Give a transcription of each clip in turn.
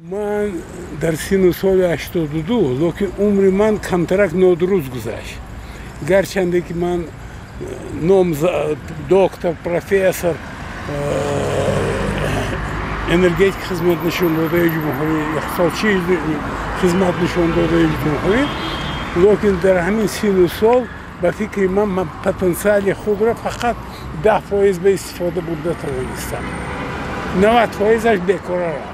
من در سن سال 82 لکن عمر من کمتر از 90 روز گذشت. گرچنده که من دکتر پروفسور انرژیک خدمت نشون داده جمهوری یک سال چیز خدمت نشون داده جمهوری، لکن در همین سن سال با فکر من پتانسیل خود را فقط 10% به استفاده برده توانستم. 90%ش بیکار رفت.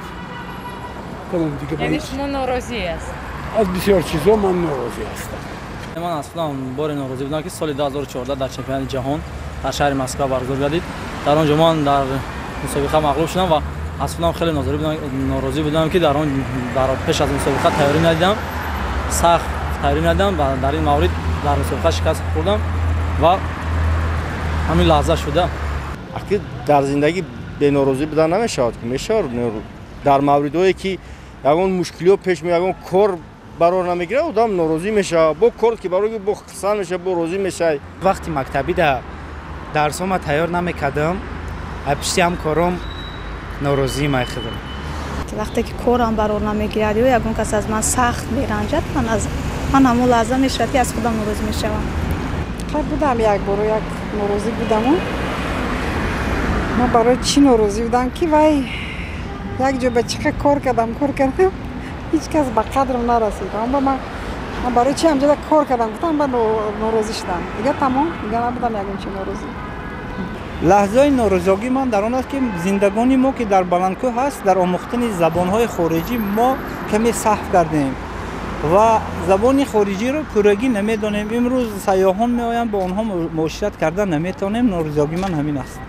یعنی شما ناراضی است؟ از بسیار چیزا من ناراضی هستم. من اصلا بار ناراضی بودم که سال 2014 در چمپیونات جهان در شهر مسکو برگزار گردید. در آنجا من در مسابقه مغلوب شدم و اصلا خیلی ناراضی بودم که در پیش از مسابقه تیاری ندیدم، سخت تیاری ندیدم و در این مورد در مسابقه شکست خوردم و همین لحظه شده. اگه در زندگی به ناراضی بودن نمیشود که میشه در موردهایی که یگان مشکلی پیش میاد، یگان کار برار نمیگیره آدم ناراضی میشه، با کار که برای با خسن میشه، با راضی میشه. وقتی مکتبی درسام تیار نمیکردم، پشتی هم کارم ناراضی میخوردم. وقتی که کارم برار نمیگیره یا یگان کس از من سخت میرنجد، من همون لحظه میشد که از خودم ناراضی میشم. خب بودم یک بار یک ناراضی بودم. من برای چی ناراضی بودم که وای یک جا به چقدر کار کردم هیچ کس به قدرم نرسید. من برای چی همجا کار کردم گفتم من ناراضی شدم دیگه تمام دیگه نبودم یگان چی ناراضی. لحظه ناراضی من در آن است که زندگانی ما که در بلندکوه هست در آموختن زبانهای خارجی ما کمی سخت کردیم و زبان خارجی رو پورگی نمیدانیم. امروز سیاحان میآیند با آنها معاشرت کردن نمیتونیم. ناراضی من همین است.